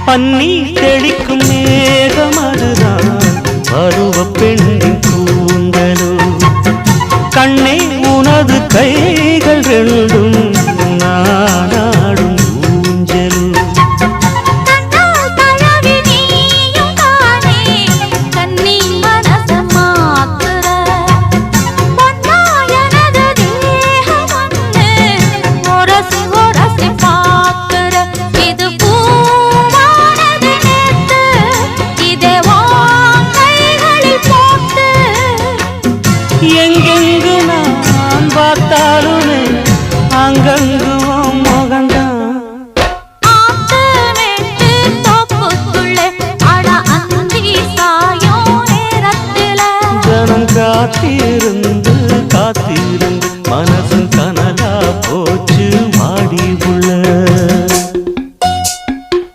பன்னீர் தெளிக்கும் மேகம் அதுதான் பருவ பெண்ணின் கூந்தலோ கண்ணே உனது கைகள் ரெண்டும் நானாடும் ஊஞ்சலோ எங்கெங்கு நான் பார்த்தாலுமே அங்கங்கு மோகந்தான் ஜனம் காத்திருக்க